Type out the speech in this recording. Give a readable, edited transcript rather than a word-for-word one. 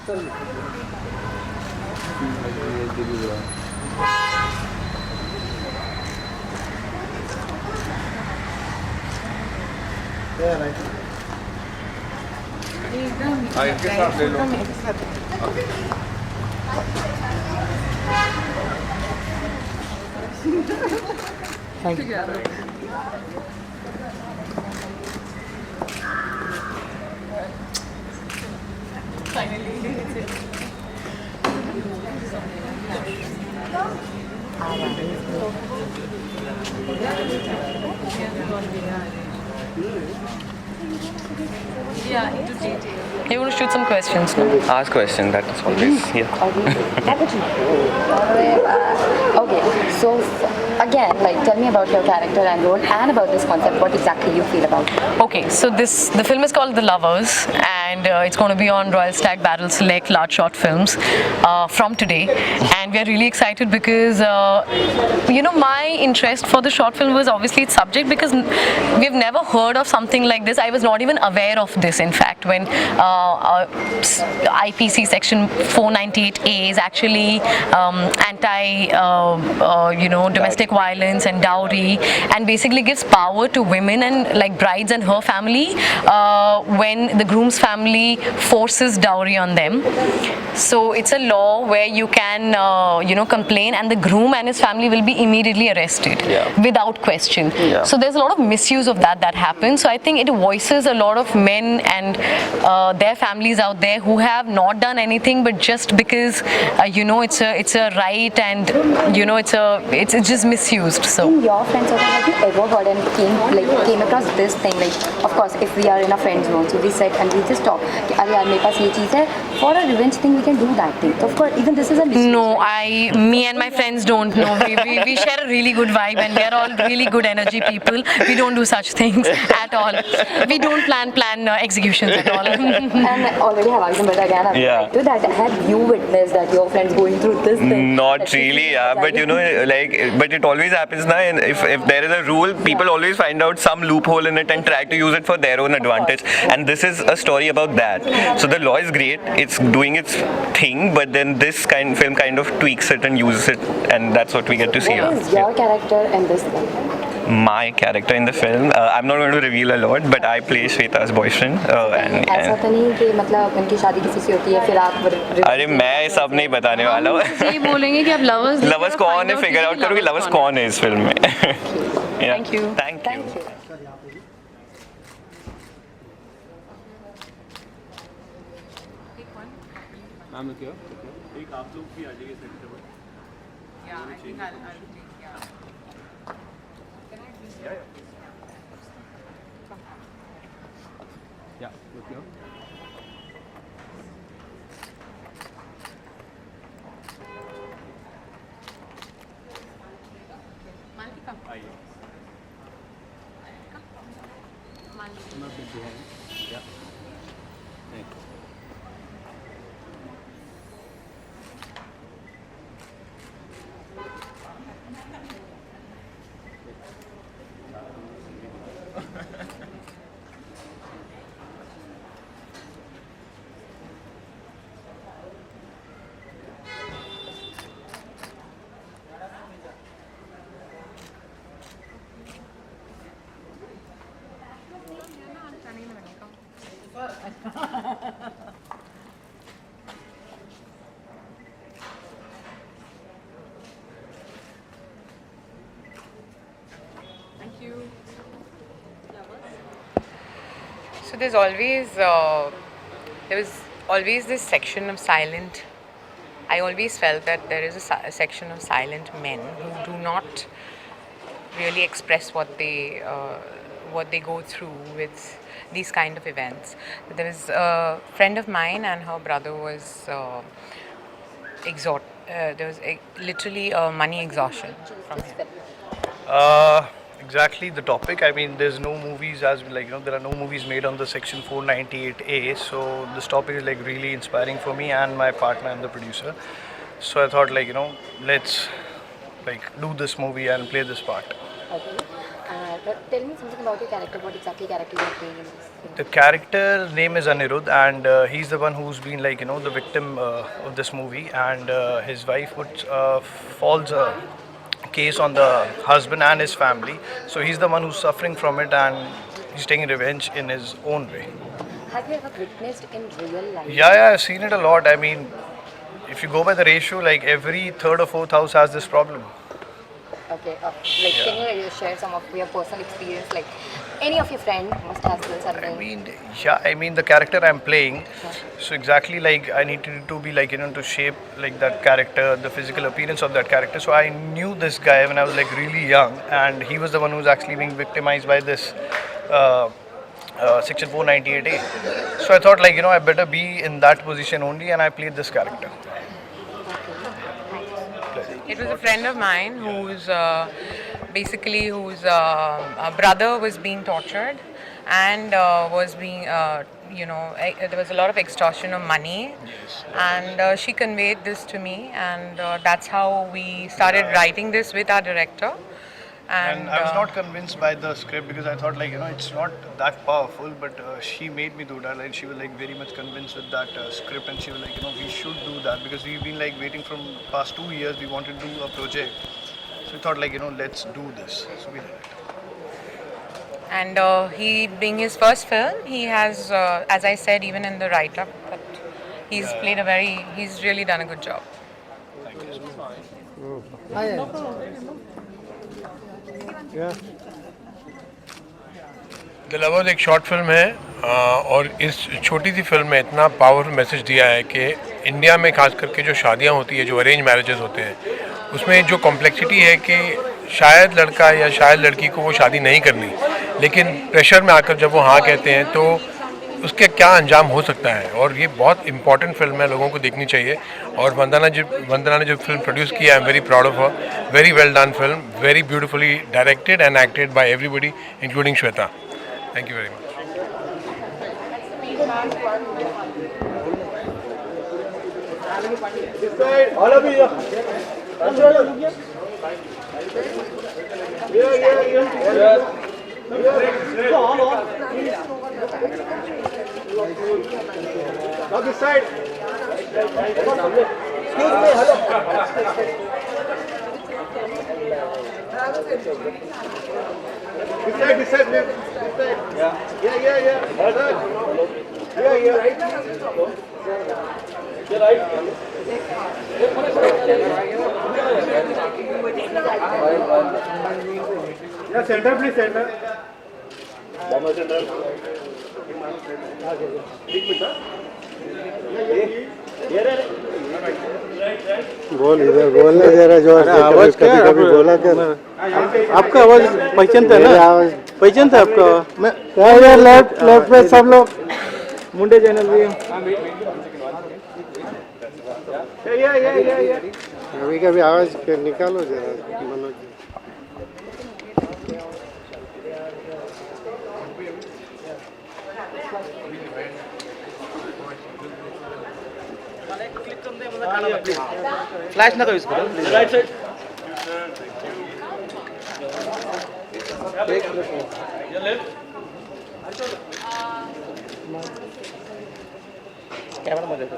Thank you. You want to shoot some questions now? Ask questions, that's always here. Okay, so again, like, tell me about your character and role and about this concept. What exactly you feel about it? Okay, so the film is called The Lovers, and it's going to be on Royal Stag Battle Select Large Short Films from today, and we are really excited because my interest for the short film was obviously its subject, because we've never heard of something like this. I was not even aware of this, in fact, when IPC section 498A is actually anti domestic violence and dowry, and basically gives power to women and like brides and her family when the groom's family forces dowry on them. So it's a law where you can complain, and the groom and his family will be immediately arrested without question. So there's a lot of misuse of that happens. So I think it voices a lot of men and their families out there who have not done anything, but just because it's a right, and it's just misused. So In your friend circle, have you ever heard and came across this thing? Like, of course, if we are in a friend zone, so we sit and we just talk. "Arey yaar, mere paas ye cheez hai." For a revenge thing, we can do that thing. So of course, even this is a misuse. no, me and my friends don't know. We share a really good vibe, and we are all really good energy people. We don't do such things at all. We don't plan executions at all. And already have asked him, but again, I'm like, to that, have you witnessed that your friends going through this thing? Not really, but but it always happens now. And if there is a rule, people always find out some loophole in it and try to use it for their own advantage. And this is a story about that. So the law is great; it's doing its thing, but then this film kind of tweaks it and uses it, and that's what we get to see. What is your character in this film? My character in the film, I'm not going to reveal a lot, but I play Shweta's boyfriend. ऐसा तो नहीं कि मतलब उनकी शादी किसी से होती है फिर आप अरे मैं सब नहीं बताने वाला हूँ. ये बोलेंगे कि आप लवर्स कौन है, फिगर आउट करो कि लवर्स कौन है इस फिल्म में. Thank you. Thank you. Ma'am क्या एक आप लोग भी आ जाइए सेक्टर में. Yeah, I think I'll take, Yeah, look here. आइए. I'm a bit behind. Yeah. Thank you. So there was always this section of silent. I always felt that there is a section of silent men who do not really express what they go through with these kind of events. There was a friend of mine, and her brother was there was literally money exhaustion from him. Exactly the topic. I mean, there's no movies there are no movies made on the section 498A. So this topic is really inspiring for me and my partner and the producer. So I thought let's do this movie and play this part. Okay. But tell me something about your character. What exactly character you're playing in this film? The character name is Anirudh, and he's the one who's been like the victim of this movie, and his wife would falls a case on the husband and his family. So he's the one who's suffering from it, and he's taking revenge in his own way. Have you ever witnessed in real life? Yeah, I've seen it a lot. I mean, if you go by the ratio, like every third or fourth house has this problem. Okay. Can you share some of your personal experience? Like, any of your friend must have this. I mean, the character I'm playing. So exactly like I needed to be like to shape like that character, the physical appearance of that character. So I knew this guy when I was like really young, and he was the one who was actually being victimized by this. Section 498A. So I thought like I better be in that position only, and I played this character. It was a friend of mine whose whose brother was being tortured and was being there was a lot of extortion of money, and she conveyed this to me, and that's how we started writing this with our director. And I was not convinced by the script because I thought like it's not that powerful, but she made me do that, and she was like very much convinced with that script, and she was like we should do that because we've been like waiting from past 2 years. We wanted to do a project, so we thought like let's do this. So we did it. And he being his first film, he has as I said even in the write-up that he's he's really done a good job. Thank you. The lovers एक short film है और इस छोटी सी film में इतना powerful message दिया है कि इंडिया में खास करके जो शादियां होती है, जो अरेंज मैरिजेस होते हैं, उसमें जो कॉम्प्लेक्सिटी है कि शायद लड़का या शायद लड़की को वो शादी नहीं करनी, लेकिन प्रेशर में आकर जब वो हाँ कहते हैं तो उसके क्या अंजाम हो सकता है। और ये बहुत इंपॉर्टेंट फिल्म है, लोगों को देखनी चाहिए। और वंदना ने जो फिल्म प्रोड्यूस किया, I am very proud of her. Very well done film, very beautifully directed and acted by everybody including Shweta. Thank you very much. Now this side. Excuse me, hello. This side, please. This side. Yeah. Sir. Yeah. Right. Yeah, center, please, center. Center. बोल इधर बोलने जरा जोर से। आवाज क्या कभी बोला क्या? आपका आवाज पहचानता है ना? आवाज पहचानता है आपका? मैं यार लेफ्ट पे सब लोग मुंडे चैनल भी। कभी कभी आवाज निकालो जरा मनोज। फ्लैश ना यूज करो। Right side. कैमरा में देखो।